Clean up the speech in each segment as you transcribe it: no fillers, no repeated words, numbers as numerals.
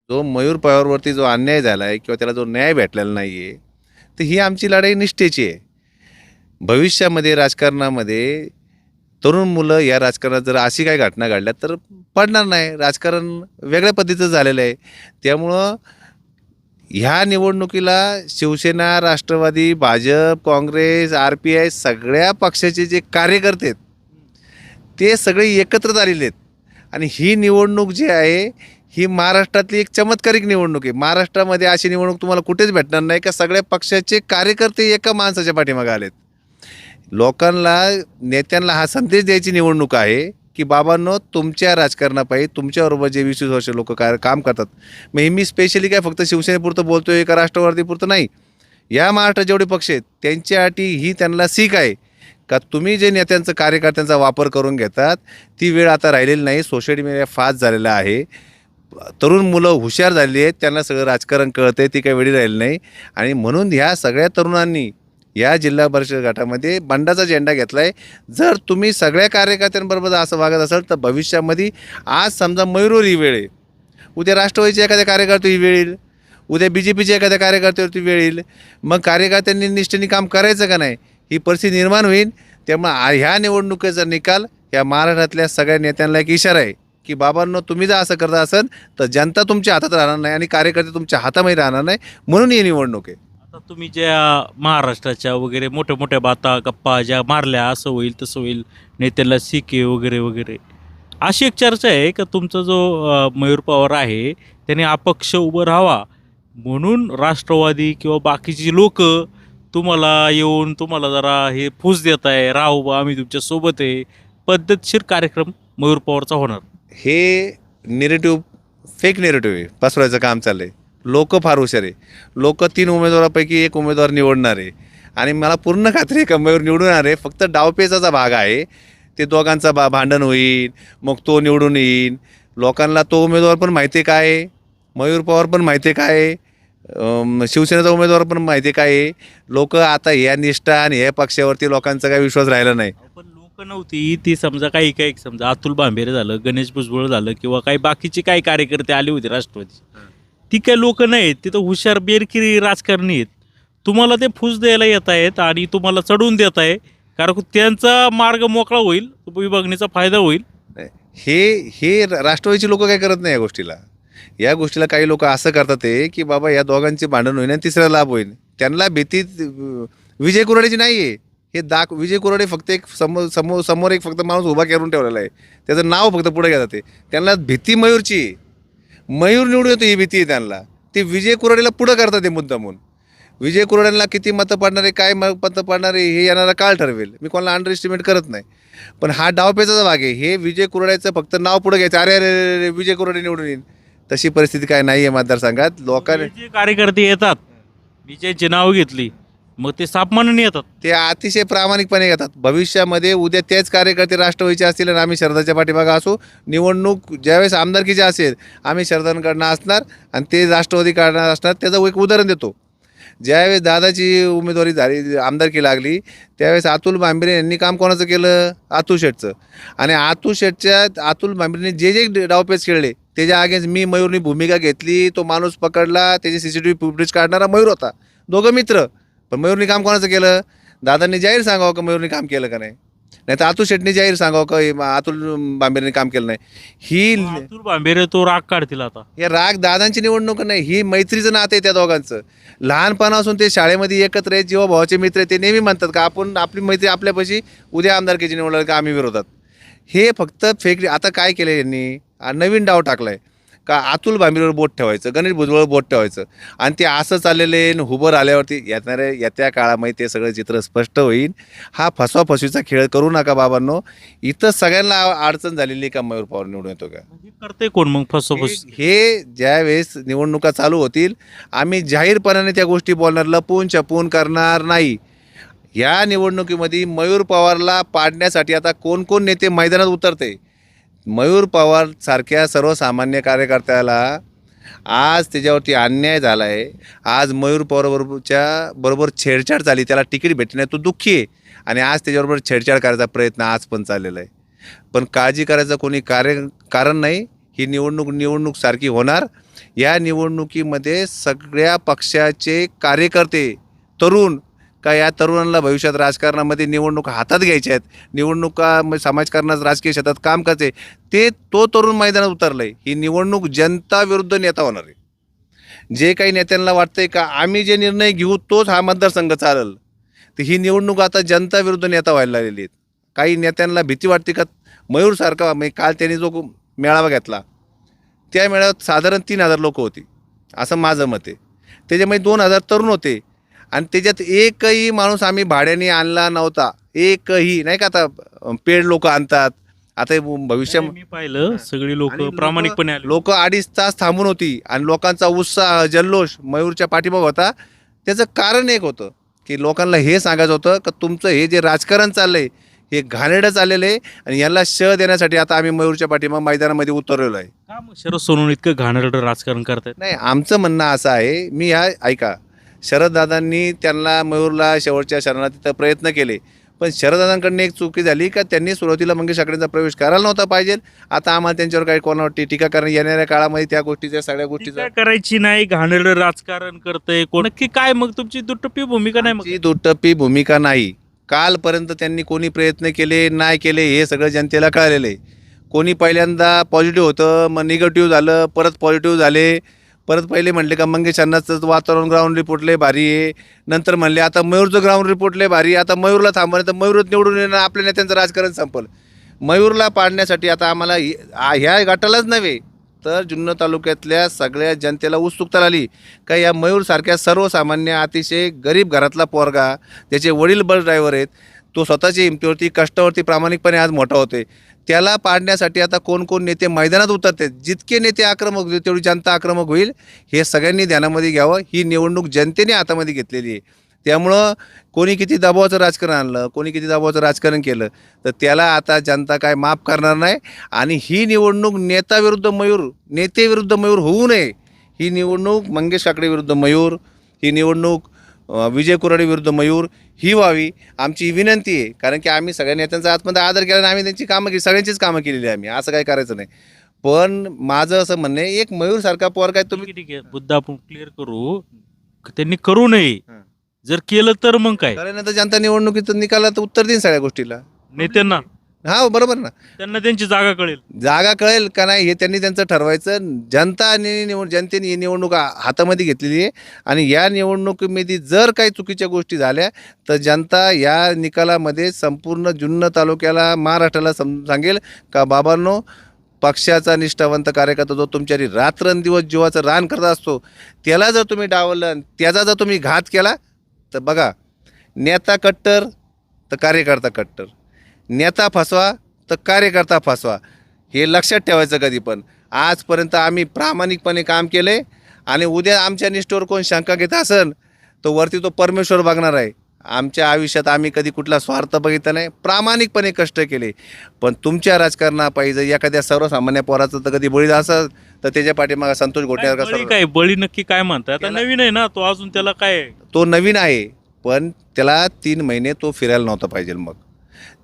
जो मयूर पवारवरती जो अन्याय झाला आहे किंवा त्याला जो न्याय भेटलेला नाही आहे, तर ही आमची लढाई निष्ठेची आहे. भविष्यामध्ये राजकारणामध्ये तरुण मुलं या राजकारणात जर अशी काही घटना घडल्या तर पडणार नाही. राजकारण वेगळ्या पद्धतीचं झालेलं आहे. त्यामुळं ह्या निवडणुकीला शिवसेना, राष्ट्रवादी, भाजप, काँग्रेस, RPI सगळ्या पक्षाचे जे कार्यकर्ते आहेत, ते सगळे एकत्रित आलेले आहेत आणि ही निवडणूक जी आहे, ही महाराष्ट्रातली एक चमत्कारिक निवडणूक आहे. महाराष्ट्रामध्ये अशी निवडणूक तुम्हाला कुठेच भेटणार नाही का सगळ्या पक्षाचे कार्यकर्ते एका माणसाच्या पाठीमागे आलेत. लोकांना, नेत्यांना हा संदेश द्यायची निवडणूक आहे की बाबांनो, तुमच्या राजकारणापायी तुमच्याबरोबर जे 20-20 वर्ष लोक काम करतात. मग हे मी स्पेशली काय फक्त शिवसेनेपुरतं बोलतोय का राष्ट्रवादीपुरतं नाही. या महाराष्ट्रात जेवढे पक्ष आहेत त्यांच्यासाठी ही त्यांना सीख आहे का तुम्ही जे नेत्यांचं, कार्यकर्त्यांचा वापर करून घेतात, ती वेळ आता राहिलेली नाही. सोशल मीडिया फास्ट झालेला आहे. तरुण मुलं हुशार झालेली आहेत, त्यांना सगळं राजकारण कळतं आहे, ती काही वेळी राहिली नाही. आणि म्हणून ह्या सगळ्या तरुणांनी या जिल्हा परिषद गटामध्ये बंडाचा झेंडा घेतला आहे. जर तुम्ही सगळ्या कार्यकर्त्यांबरोबर असं वागत असाल तर भविष्यामध्ये, आज समजा मयूरवर ही वेळ आहे, उद्या राष्ट्रवादीच्या एखाद्या कार्यकर्त्यावर ही वेळ येईल, उद्या BJPच्या एखाद्या कार्यकर्त्यावरती वेळ येईल. मग कार्यकर्त्यांनी निष्ठेने काम करायचं का नाही, ही परिस्थिती निर्माण होईल. त्यामुळे ह्या निवडणुकीचा निकाल या महाराष्ट्रातल्या सगळ्या नेत्यांना एक इशारा आहे की बाबांनो, तुम्ही जर असं करता असाल तर जनता तुमच्या हातात राहणार नाही आणि कार्यकर्ते तुमच्या हातामध्ये राहणार नाही. म्हणून ही निवडणूक आहे. आता तुम्ही ज्या महाराष्ट्राच्या वगैरे मोठ्या मोठ्या बाता गप्पा ज्या मारल्या, असं होईल तसं होईल, नेत्याला शिके वगैरे वगैरे, अशी एक चर्चा आहे का तुमचा जो मयूर पवार आहे त्याने अपक्ष उभं राहावा म्हणून राष्ट्रवादी किंवा बाकीची लोक तुम्हाला येऊन तुम्हाला जरा हे फूस देत आहे, राहू बा आम्ही तुमच्या सोबत आहे, पद्धतशीर कार्यक्रम मयूर पवारचा होणार? हे नेरेटिव्ह फेक नेरेटिव्ह आहे, पसरवायचं काम चाललं आहे. लोक फार हुशार आहे. लोक 3 उमेदवारापैकी 1 उमेदवार निवडणार आहे आणि मला पूर्ण खात्री आहे का मयूर निवडून आहे. फक्त डावपेचाचा भाग आहे. ते दोघांचा भांडण होईल, मग तो निवडून येईल. लोकांना तो उमेदवार पण माहिती आहे काय आहे, मयूर पवार पण माहिती आहे काय आहे, शिवसेनेचा उमेदवार पण माहिती आहे काय आहे. लोक आता या निष्ठा आणि या पक्षावरती लोकांचा काही विश्वास राहिला नाही. पण लोक नव्हती ती, समजा काही काही समजा अतुल भांबेरे झालं, गणेश भुजबळ झालं किंवा काही बाकीचे काही कार्यकर्ते आले होते राष्ट्रवादी, ती काही लोक नाहीत, तिथं हुशार बेरकिरी राजकारणी आहेत. तुम्हाला ते फूस द्यायला येत आहेत आणि तुम्हाला चढवून देत आहे, कारण त्यांचा मार्ग मोकळा होईल, विभागणीचा फायदा होईल. हे हे राष्ट्रवादीची लोक काय करत नाही या गोष्टीला. या गोष्टीला काही लोक असं करतात आहे की बाबा या दोघांचे भांडण होईल आणि तिसरा लाभ होईल. त्यांना भीती विजय कुराडेची नाही आहे. विजय कुराडे फक्त एक समोर एक फक्त माणूस उभा करून ठेवलेला आहे, त्याचं नाव फक्त पुढे घेतात ते. त्यांना भीती मयूरची आहे. मयूर निवडून येतो ही भीती आहे त्यांना. ते विजय कुराडेला पुढं करतात ते मुद्दामून. विजय कुराडेंना किती मतं पडणारे, काय मतं पडणारे हे येणारा काळ ठरवेल. मी कोणाला अंडर एस्टिमेट करत नाही, पण हा डावपेचाचा भाग आहे. हे विजय कुराडेचं फक्त नाव पुढे घ्यायचं, अरे अरे अरे विजय कुराडे निवडून येईल. तशी परिस्थिती काय नाही आहे मतदारसंघात. लोकांनी जे कार्यकर्ते येतात, विजयची नाव घेतली, मग ते सापमानाने येतात, ते अतिशय प्रामाणिकपणे घेतात. भविष्यामध्ये उद्या तेच कार्यकर्ते राष्ट्रवादीचे असतील आणि आम्ही शरदाच्या पाठीमागे असू. निवडणूक ज्यावेळेस आमदारकीची असेल, आम्ही शरदांकडनं असणार आणि ते राष्ट्रवादीकडनं असणार. त्याचं एक उदाहरण देतो. ज्यावेळेस दादाची उमेदवारी झाली, आमदारकी लागली, त्यावेळेस अतुल भांबेरे यांनी काम कोणाचं केलं? अतुल शेठचं. आणि अतुल भांबेरेंनी जे जे डावपेच खेळले त्याच्या अगेन्स्ट मी, मयूरनी भूमिका घेतली. तो माणूस पकडला, त्याची CCTV फुटेज काढणारा मयूर होता. दोघं मित्र. पण मयूरनी काम कोणाचं केलं? दादांनी जाहीर सांगावं का मयूरनी काम केलं का नाही, नाही तर अतुल शेठनी जाहीर सांगावं का अतुल भांबेरेंनी काम केलं नाही. अतुल भांबेरे तो राग काढतील आता. हे राग दादांची निवडणूक नाही, ही मैत्रीचं नातं आहे त्या दोघांचं. लहानपणापासून ते शाळेमध्ये एकत्र आहेत, जेव्हा भावाचे मित्र आहेत. ते नेहमी म्हणतात का आपण आपली मैत्री आपल्यापाशी, उद्या आमदारकीची निवडणार का आम्ही विरोधात. हे फक्त फेक. आता काय केलं यांनी? नवीन डाव टाकलाय का अतुल भांबेरेवर बोट ठेवायचं, गणेश भुजबळवर बोट ठेवायचं. आणि ते असं चाललेले उभं आल्यावरती येत्या काळामध्ये ते सगळं चित्र स्पष्ट होईल. हा फसवाफसवीचा खेळ करू नका बाबांनो. इथं सगळ्यांना अडचण झालेली का मयूर पवार निवडून येतो का? करते कोण मग फसवफस? हे ज्यावेळेस निवडणुका चालू होतील, आम्ही जाहीरपणाने त्या गोष्टी बोलणार, लपून छपून करणार नाही. या निवडणुकीमध्ये मयूर पवारला पाडण्यासाठी आता कोण कोण नेते मैदानात उतरते. मयूर पवार सारख्या सर्वसामान्य कार्यकर्त्याला आज त्याच्यावरती अन्याय झाला आहे. आज मयूर बरोबर छेडछाड झाली, त्याला तिकीट भेटली नाही, तो दुःखी आहे. आणि आज त्याच्याबरोबर छेडछाड करायचा प्रयत्न आज पण चाललेला आहे. पण काळजी करायचं कोणी कारण नाही. ही निवडणूक सारखी होणार. या निवडणुकीमध्ये सगळ्या पक्षाचे कार्यकर्ते तरुण का या तरुणांना भविष्यात राजकारणामध्ये निवडणूक हातात घ्यायच्या आहेत, निवडणुका समाजकारणात राजकीय क्षेत्रात काम करायचे, तो तरुण मैदानात उतरलं आहे. ही निवडणूक जनता विरुद्ध नेता होणार आहे. जे काही नेत्यांना वाटतंय का आम्ही जे निर्णय घेऊ तोच हा मतदारसंघ चालेल, तर ही निवडणूक आता जनता विरुद्ध नेता व्हायला लागलेली आहेत. काही नेत्यांना भीती वाटते का मयूरसारखा, म्हणजे काल त्यांनी जो मेळावा घेतला त्या मेळाव्यात साधारण 3,000 लोक होती असं माझं मत आहे. त्याच्यामध्ये 2,000 तरुण होते आणि त्याच्यात एकही माणूस आम्ही भाड्याने आणला नव्हता, एकही नाही. का आता पेड लोक आणतात, आता भविष्य मी पाहिलं सगळी लोक प्रामाणिकपणे आले. लोक 2.5 तास थांबून होती आणि लोकांचा उत्साह जल्लोष मयूरच्या पाठीमागे होता. त्याचं कारण एक होतं की लोकांना हे सांगायचं होतं की तुमचं हे जे राजकारण चाललंय हे घाणेरडं चाललेलं आहे आणि याला श देण्यासाठी आता आम्ही मयूरच्या पाठीमागे मैदानामध्ये उतरलेलो आहे. का मग शरद सोनवणे इतकं घाणेरडं राजकारण करतायत? नाही, आमचं म्हणणं असं आहे, मी ऐका, शरददादांनी त्यांना मयूरला शेवटच्या क्षणाला तिथं प्रयत्न केले, पण शरददादांकडनं एक चुकी झाली का त्यांनी सुरुवातीला मंगेश आकडेंचा प्रवेश करायला नव्हता पाहिजे. आता आम्हाला त्यांच्यावर काही कोणावर टीका करणं येणाऱ्या काळामध्ये त्या गोष्टीच्या सगळ्या गोष्टीचा टीका करायची नाही, घाणेरडं राजकारण करतंय कोण, नक्की काय मग तुमची दुटप्पी भूमिका नाही? मग आमची दुटप्पी भूमिका नाही. कालपर्यंत त्यांनी कोणी प्रयत्न केले नाही केले हे सगळं जनतेला कळलेलं आहे. कोणी पहिल्यांदा पॉझिटिव्ह होतं, मग निगेटिव्ह झालं, परत पॉझिटिव्ह झाले, परत पहिले म्हणले का मंगेशांनाच वातावरण ग्राउंड रिपोर्ट लय भारी आहे, नंतर म्हणले आता मयूरचं ग्राउंड रिपोर्ट लय भारी, आता मयूरला थांबवलं तर मयूरच निवडून येणं, आपल्या नेत्यांचं राजकारण संपलं. मयूरला पाडण्यासाठी आता आम्हाला ह्या गटालाच नव्हे तर जुन्नर तालुक्यातल्या सगळ्या जनतेला उत्सुकता आली का या मयूरसारख्या सर्वसामान्य अतिशय गरीब घरातला पोरगा, त्याचे वडील बस ड्रायव्हर आहेत, तो स्वतःच्या हिमतीवरती कष्टावरती प्रामाणिकपणे आज मोठा होते, त्याला पाडण्यासाठी आता कोण कोण नेते मैदानात उतरतात. जितके नेते आक्रमक होतील तेवढी जनता आक्रमक होईल, हे सगळ्यांनी ध्यानामध्ये घ्यावं. ही निवडणूक जनतेने हातामध्ये घेतलेली आहे. त्यामुळं कोणी किती दबावाचं राजकारण आणलं, कोणी किती दबावाचं राजकारण केलं तर त्याला आता जनता काय माफ करणार नाही. आणि ही निवडणूक नेते विरुद्ध मयूर होऊ नये. ही निवडणूक मंगेश काकडे विरुद्ध मयूर, ही निवडणूक विजय कुराडे विरुद्ध मयूर ही व्हावी आमची विनंती आहे. कारण की आम्ही सगळ्या नेत्यांचा आतमध्ये आदर केला आणि आम्ही त्यांची कामं केली, सगळ्यांचीच कामं केलेली आहे आम्ही, असं काही करायचं नाही. पण माझं असं म्हणणं आहे, एक मयूरसारखा पोर काय तुम्ही ठीक आहे, मुद्दा आपण क्लिअर करू, त्यांनी करू नये. जर केलं तर मग काय? कारण आता जनता निवडणुकीचं निकालात उत्तर देईन सगळ्या गोष्टीला, नेत्यांना हा बरोबर ना, त्यांना त्यांची जागा कळेल. जागा कळेल का नाही हे त्यांनी त्यांचं ठरवायचं. जनतेने ही निवडणूक हातामध्ये घेतलेली आहे आणि या निवडणुकीमध्ये जर काही चुकीच्या गोष्टी झाल्या तर जनता या निकालामध्ये संपूर्ण जुन्नर तालुक्याला, महाराष्ट्राला सांगेल का बाबांनो, पक्षाचा निष्ठावंत कार्यकर्ता जो तुमच्यासाठी रात्रंदिवस जीवाचं रान करत असतो त्याला जर तुम्ही डावललं, त्याचा जर तुम्ही घात केला तर बघा, नेता कट्टर तर कार्यकर्ता कट्टर, नेता फसवा तर कार्यकर्ता फसवा, हे लक्षात ठेवायचं कधी पण. आजपर्यंत आम्ही प्रामाणिकपणे काम केलं आहे आणि उद्या आमच्या निष्ठेवर कोण शंका घेत असेल तो वरती तो परमेश्वर बघणार आहे. आमच्या आयुष्यात आम्ही कधी कुठला स्वार्थ बघितला नाही, प्रामाणिकपणे कष्ट केले. पण तुमच्या राजकारणापायी एखाद्या सर्वसामान्य पोराचं तर कधी बळी असेल तर त्याच्या पाठीमागे संतोष बळी काय, बळी नक्की काय म्हणताय? आता नवीन आहे ना तो, अजून त्याला काय आहे? तो नवीन आहे पण त्याला 3 महिने तो फिरायला नव्हता पाहिजे. मग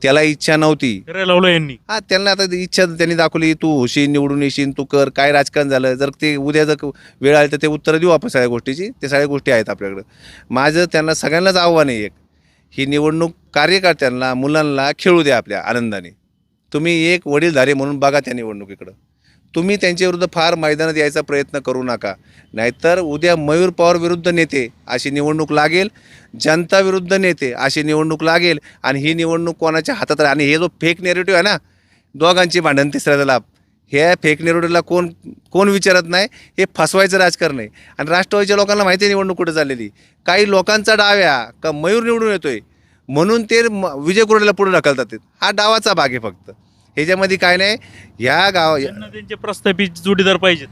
त्याला इच्छा नव्हती, फिरायला लावलं यांनी. हा त्यांना आता इच्छा त्यांनी दाखवली, तू होशील, निवडून येशील, तू कर, काय राजकारण झालं, जर ते उद्या जर वेळ आली तर ते उत्तर देऊ आपण सगळ्या गोष्टीची. ते सगळ्या गोष्टी आहेत आपल्याकडं. माझं त्यांना सगळ्यांनाच आव्हान आहे एक, ही निवडणूक कार्यकर्त्यांना, मुलांना खेळू द्या आपल्या आनंदाने. तुम्ही एक वडीलधारी म्हणून बघा त्या निवडणुकीकडं. तुम्ही त्यांच्याविरुद्ध फार मैदानात यायचा प्रयत्न करू नका, नाहीतर उद्या मयूर पवार विरुद्ध नेते अशी निवडणूक लागेल, जनता विरुद्ध नेते अशी निवडणूक लागेल आणि ही निवडणूक कोणाच्या हातात आहे. आणि हे जो फेक नेरेटिव्ह आहे ना, दोघांची भांडण तिसऱ्याचा लाभ, ह्या फेक नेरेटिव्हला कोण विचारत नाही. हे फसवायचं राजकारण आहे. आणि राष्ट्रवादीच्या लोकांना माहिती आहे निवडणूक कुठं चाललेली. काही लोकांचा डाव्या का मयूर निवडून येतोय म्हणून ते विजय कुराडेला पुढे ढकलतात. हा डावाचा भाग आहे फक्त, ह्याच्यामध्ये काय नाही. ह्या त्यांचे प्रस्थापित जोडीदार पाहिजेत.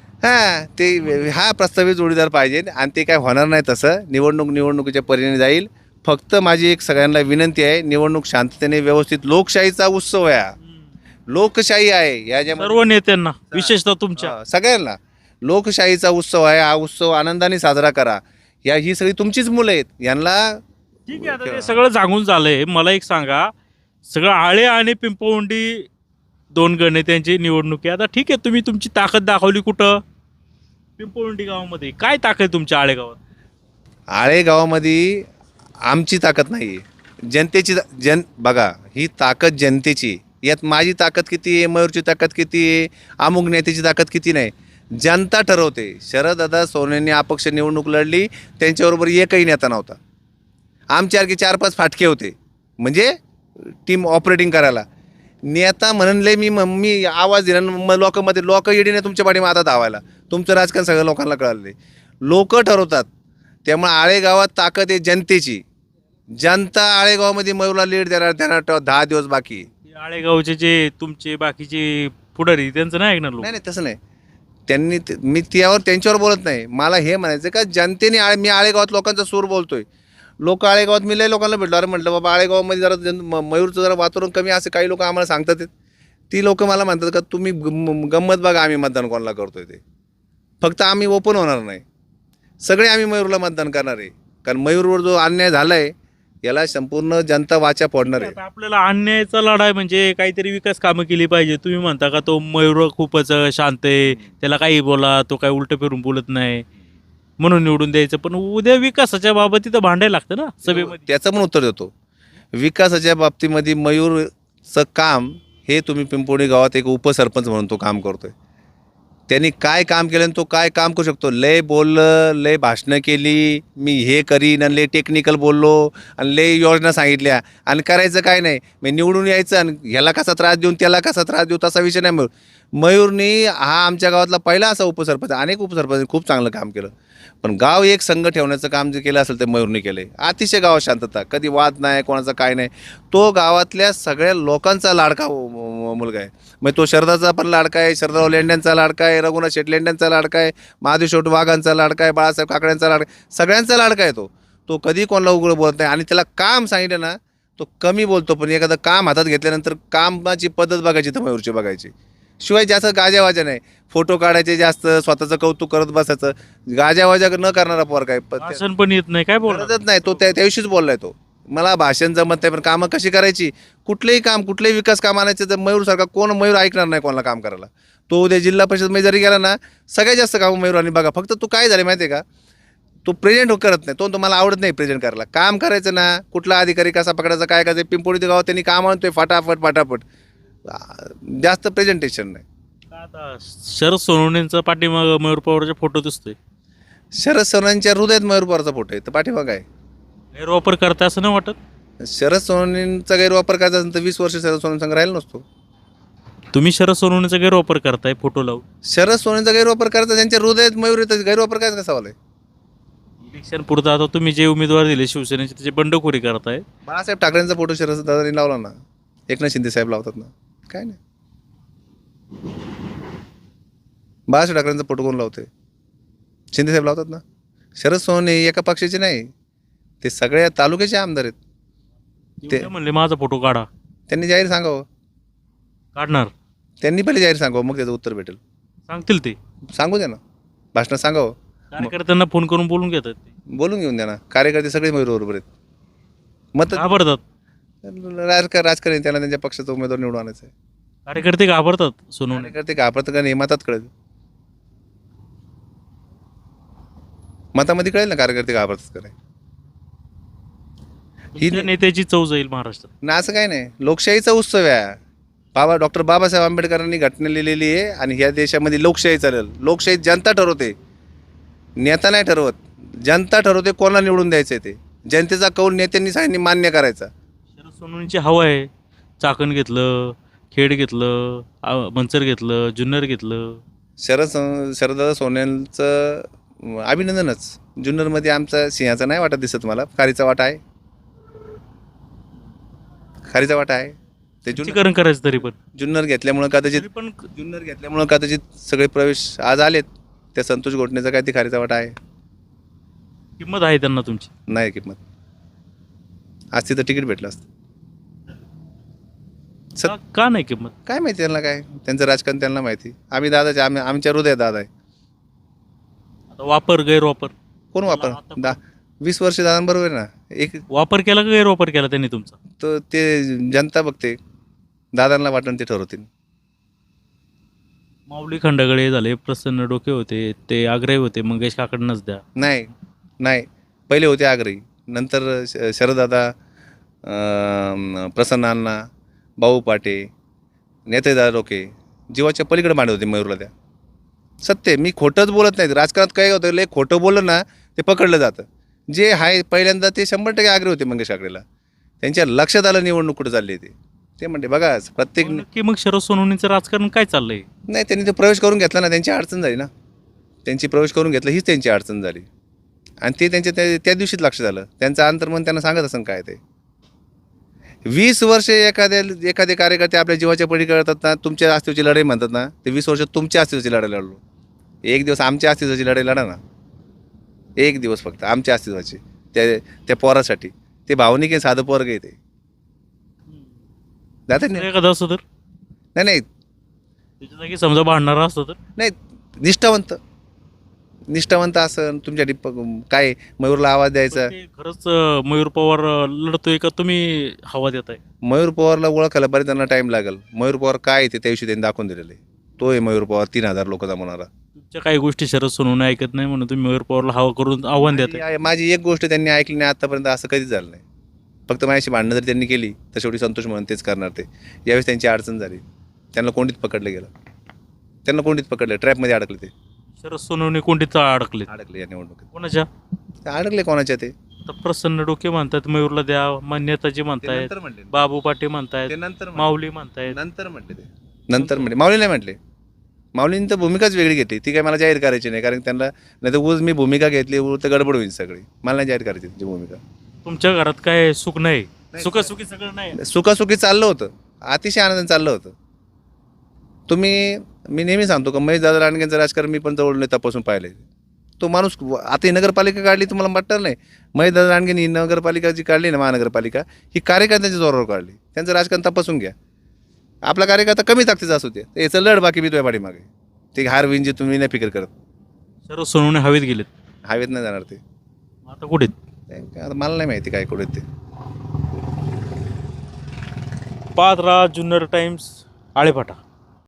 हा प्रस्तावित जोडीदार पाहिजे आणि ते काय होणार नाही तसं. निवडणुकीच्या परीने जाईल. फक्त माझी एक सगळ्यांना विनंती आहे, निवडणूक शांततेने व्यवस्थित, लोकशाहीचा उत्सव आहे, लोकशाही आहे याच्यामध्ये सर्व नेत्यांना, विशेषतः तुमच्या सगळ्यांना लोकशाहीचा उत्सव आहे. हा उत्सव आनंदाने साजरा करा. ही सगळी तुमचीच मुलं आहेत, यांना ठीक आहे. आता ते सगळं सांगून झालंय. मला एक सांगा, सगळं आळे आणि पिंपवंडी 2 गणनेत्यांची निवडणूक आहे. आता ठीक आहे, तुम्ही तुमची ताकद दाखवली कुठं? पिंपळुंडी गावामध्ये. काय ताकद आहे तुमच्या आळेगावात? आळे गावामध्ये आमची ताकद नाही आहे, जनतेची बघा, ही ताकद जनतेची आहे. यात माझी ताकद किती आहे, मयूरची ताकद किती आहे, अमुक नेत्याची ताकद किती नाही, जनता ठरवते. शरददादा सोनवणेंनी अपक्ष निवडणूक लढली, त्यांच्याबरोबर एकही नेता नव्हता. आमच्यासारखे 4-5 फाटके होते, म्हणजे टीम ऑपरेटिंग करायला. नेता म्हणले मी आवाज दिला, मग लोक येडीने तुमच्या पाठीमागे आता धावायला. तुमचं राजकारण सगळं लोकांना कळाले. लोक ठरवतात. त्यामुळे आळेगावात ताकद आहे जनतेची. जनता आळेगावामध्ये मयूरला लीड देणार, त्यांना 10 दिवस बाकी आहे. हे आळेगावचे जे तुमचे बाकीचे पुढारी त्यांचं नाही ऐकणार लोक. नाही नाही, तसं नाही. मी त्यांच्यावर बोलत नाही. मला हे म्हणायचं का जनतेने मी आळेगावात लोकांचा सूर बोलतोय. लोक आळेगावात मी लय लोकांना भेटलो. अरे म्हटलं बाबा, आळेगावामध्ये जरा मयूरचं जरा वातावरण कमी असं काही लोक आम्हाला सांगतात. ती लोक मला म्हणतात का तुम्ही गंमत बघा, आम्ही मतदान कोणाला करतोय ते. फक्त आम्ही ओपन होणार नाही, सगळे आम्ही मयूरला मतदान करणार आहे. कारण मयूरवर जो अन्याय झाला आहे, याला संपूर्ण जनता वाचा फोडणार आहे. आता आपल्याला अन्यायाचा लढा आहे, म्हणजे काहीतरी विकास कामं केली पाहिजे. तुम्ही म्हणता का तो मयूर खूपच शांत आहे, त्याला काही बोला, तो काही उलटं फिरून बोलत नाही, म्हणून निवडून द्यायचं. पण उद्या विकासाच्या बाबत तिथं भांडायला लागतं ना सभेमध्ये. त्याचं पण उत्तर देतो. विकासाच्या बाबतीमध्ये मयूरचं काम हे तुम्ही पिंपोडी गावात एक उपसरपंच म्हणून तो काम करतोय. त्यांनी काय काम केलं आणि तो काय काम करू शकतो. लय बोललं, लय भाषणं केली, मी हे करीन, आणि लय टेक्निकल बोललो, आणि लय योजना सांगितल्या, आणि करायचं काय नाही. मी निवडून यायचं आणि ह्याला कसा त्रास देऊन त्याला कसा त्रास देऊ, तसा विषय नाही. मयूरनी हा आमच्या गावातला पहिला असा उपसरपंच, अनेक उपसरपंच खूप चांगलं काम केलं. पण गाव एक संघ ठेवण्याचं काम जे केलं असेल ते मयूरने केलं आहे. अतिशय गावात शांतता, कधी वाद नाही, कोणाचा काय नाही. तो गावातल्या सगळ्या लोकांचा लाडका मुलगा आहे. मग तो शरदाचा पण लाडका आहे, शरदराव लेंड्यांचा लाडका आहे, रघुनाथ शेट लेंड्यांचा लाडका आहे, महादेव शेट वाघांचा लाडका आहे, बाळासाहेब काकड्यांचा लाडका, सगळ्यांचा लाडका आहे तो. तो कधी कोणाला उघडं बोलत नाही. आणि त्याला काम सांगितलं ना, तो कमी बोलतो. पण एखादं काम हातात घेतल्यानंतर कामाची पद्धत बघायची तर मयूरची बघायची. शिवाय जास्त गाजावाजा नाही, फोटो काढायचे जास्त, स्वतःचं कौतुक करत बसायचं. गाजावाजा न करणारा पोर काय भाषण पण येत नाही, काय बोलत बोलतच नाही. तो त्याविषयीच बोललाय. तो मला भाषण जमत नाही, पण कामं कशी करायची, कुठलेही काम, कुठलेही विकास काम आणायचं तर मयूरसारखा कोण मयूर ऐकणार नाही कोणाला काम करायला. तो उद्या जिल्हा परिषदमध्ये जरी गेला ना, सगळ्यात जास्त कामं मयूरांनी बघा. फक्त तू काय झाले माहिती आहे का, तो प्रेझेंट करत नाही. तो तुम्हाला आवडत नाही प्रेझेंट करायला. काम करायचं ना, कुठला अधिकारी कसा पकडायचा, काय करायचं, पिंपोडी गावात त्यांनी काम आणतोय फटाफट. जास्त प्रेझेंटेशन नाही. आता शरद सोनवणेंचा पाठीमाग मयूर पवारचा फोटो दिसतोय. शरद सोनवणेंच्या हृदयात मयूर पवारचा फोटो आहे, तर पाठीमागं आहे. गैरवापर करता असं नाही वाटत? शरद सोनवणेंचा गैरवापर करायचा असेल तर 20 वर्ष शरद सोनवणे संघ राहिला नसतो. तुम्ही शरद सोनवणेचा गैरवापर करताय फोटो लावून. शरद सोनवणेंचा गैरवापर करायचा, त्यांच्या हृदयात मयूर येतं, गैरवापर करायचा कसा आहे. इलेक्शन पुरतं आता तुम्ही जे उमेदवार दिले शिवसेनेचे त्याची बंडखोरी करताय. बाळासाहेब ठाकरेंचा फोटो शरद दादांनी लावला ना, एकनाथ शिंदे साहेब लावतात ना, काय नाही. बाळासाहेब ठाकरेंचा फोटो कोण लावते? शिंदे साहेब लावतात ना. शरद सोनवणे एका पक्षाचे नाही, ते सगळ्या तालुक्याचे आमदार आहेत. ते म्हणले माझा फोटो काढा, त्यांनी जाहीर सांगावं. काढणार त्यांनी पहिले जाहीर सांगावं, मग त्याचं उत्तर भेटेल. सांगतील ते, सांगू द्या ना, भाषणात सांगावं. कार्यकर्त्यांना फोन करून बोलून घेतात ते. बोलून घेऊन द्या ना. कार्यकर्ते सगळे मयूर बरोबर आहेत. मत घाबरतात राजकारण त्यांना त्यांच्या पक्षाचा उमेदवार निवडून आणायचा आहे. कार्यकर्ते घाबरतात सोनवणे. कार्यकर्ते घाबरतात का नाही मतात कळेल. मतामध्ये कळेल ना कार्यकर्ते घाबरतात का नाही. तुमच्या नेत्याची चव जाईल महाराष्ट्रात ना, असं काय नाही. लोकशाहीचा उत्सव आहे. डॉक्टर बाबासाहेब आंबेडकरांनी घटना लिहिलेली आहे, आणि ह्या देशामध्ये लोकशाही चालेल. लोकशाही जनता ठरवते, नेता नाही ठरवत. जनता ठरवते कोणाला निवडून द्यायचं आहे. ते जनतेचा कौल नेत्यांनी सांगितले मान्य करायचा. शरद सोनवणेची हवा आहे. चाकण घेतलं, खेड घेतलं, मंचर घेतलं, जुन्नर घेतलं. शरद सोनवणेंचं अभिनंदनच. जुन्नरमध्ये आमचा सिंहाचा नाही वाटा दिसत मला, खारीचा वाटा आहे. ते चिकरण करायचं तरी पण जुन्नर घेतल्यामुळं कदाचित सगळे प्रवेश आज आलेत. त्या संतोष घोटणेचा काय ती खारीचा वाटा आहे. किंमत आहे त्यांना तुमची? नाही किंमत. आज तिथं तिकीट भेटलं असतं. का नाही किंमत? काय माहिती त्यांना, काय त्यांचं राजकारण त्यांना माहिती. आम्ही दादाचे, आमच्या हृदयात दादा आहे. आता वापर गैरवापर कोण वापर 20 वर्ष दादांबरोबर ना. एक वापर केला का गैरवापर केला त्यांनी तुमचा? तर ते जनता बघते, दादांना वाटण ते ठरवतील. माऊली खंडागळे झाले, प्रसन्न डोके होते, ते आग्रही होते, मंगेश काकडनंच द्या. नाही नाही, पहिले होते आग्रही, नंतर शरददादा, प्रसन्न अण्णा, भाऊ पाटे, नेतेदार डोके जीवाच्या पलीकडे मांडत होते मयूरला त्या. सत्य, मी खोटंच बोलत नाही. राजकारणात काय होतं, लय खोटं बोललं ना ते पकडलं जातं. जे आहे पहिल्यांदा ते 100% आग्रही होते मंगेश काकडेला. त्यांच्या लक्षात आलं निवडणूक कुठं चालली आहे ते म्हणते बघा प्रत्येक. नक्की मग शरद सोनवणेंचं राजकारण काय चाललंय? नाही, त्यांनी ते प्रवेश करून घेतला ना, त्यांची अडचण झाली ना. त्यांची प्रवेश करून घेतलं हीच त्यांची अडचण झाली. आणि ते त्यांच्या त्या दिवशीच लक्षात आलं. त्यांचं अंतर्मन त्यांना सांगत असेल काय ते. 20 वर्षे एखादे कार्यकर्ते आपल्या जीवाच्या पडी करतात ना, तुमच्या अस्तित्वाची लढाई म्हणतात ना, ते 20 वर्ष तुमच्या अस्तित्वाची लढाई लढलो. एक दिवस आमच्या अस्तित्वाची लढाई लढा ना, एक दिवस फक्त आमच्या अस्तित्वाची, त्या पोरासाठी. ते भावनिक आहे, साधं पोरग आहे ते. जातात नाही. एखादं असतं तर नाही त्याच्या जागी समजा भांडणारा असतं तर नाही, निष्ठावंत असं तुमच्या काय मयूरला आवाज द्यायचा. ते खरंच मयूर पवार लढतोय का तुम्ही हवा देताय? मयूर पवारला ओळखायला बरेच त्यांना टाईम लागेल. मयूर पवार काय ते त्या दिवशी त्यांनी दाखवून दिलेलं आहे. तो आहे मयूर पवार, 3000 लोक जमवणारा. तुमच्या काही गोष्टी शरद सोनवणे ऐकत नाही म्हणून तुम्ही मयूर पवारला हवा करून आव्हान देताय. माझी एक गोष्ट त्यांनी ऐकली नाही आतापर्यंत, असं कधीच झालं नाही. फक्त माझ्याशी भांडणं जर त्यांनी केली तर शेवटी संतोष म्हणून तेच करणार ते. यावेळेस त्यांची अडचण झाली, त्यांना कोंडीत पकडलं गेलं. त्यांना कोंडीत पकडलं, ट्रॅपमध्ये अडकले ते. शरद सोनवणे कोणतीच अडकले या निवडणुकीत. कोणाच्या? ते अडकले कोणाच्या ते आता प्रसन्न डोके म्हणतात मयूरला द्या, मान्यताजी म्हणतायत, नंतर म्हणले. बाबू पाटे म्हणतायत, ते नंतर माऊली म्हणतायत. नंतर म्हटले ते. नंतर म्हटले, माऊली नाही म्हटले. माऊलींनी तर भूमिकाच वेगळी घेतली. ती काय मला जाहीर करायची नाही, कारण त्यांना नाही तर उज मी भूमिका घेतली तर गडबड होईल सगळी. मला नाही जाहीर करायची त्यांची भूमिका. तुमच्या घरात काय सुख नाही? सुखासुखी सगळं नाही. सुखासुखी चाललं होतं, अतिशय आनंदाने चाललं होतं. मी नेहमी सांगतो का महेश दादा लांडगेंचं राजकारण मी पण जवळ तपासून पाहिले. तो माणूस आता ही नगरपालिका काढली तुम्हाला वाटतं नाही. महेश दादा लांडगेंनी ही नगरपालिका जी काढली ना, महानगरपालिका, ही कार्यकर्त्यांच्या जोरावर काढली. त्यांचं राजकारण तपासून घ्या. आपला कार्यकर्ता कमी ताकदीचा असू दे, याचं लढ बाकी बी तुझ्या पाठीमागे. ते हार विंजी तुम्ही नाही फिकर करत. शरद सोनवणे हवेत गेलेत, हवेत नाही जाणार ते. आता कुठे? आता मला नाही माहिती काय कुठे ते. पाहत राहा जुन्नर टाइम्स, आळेफाटा.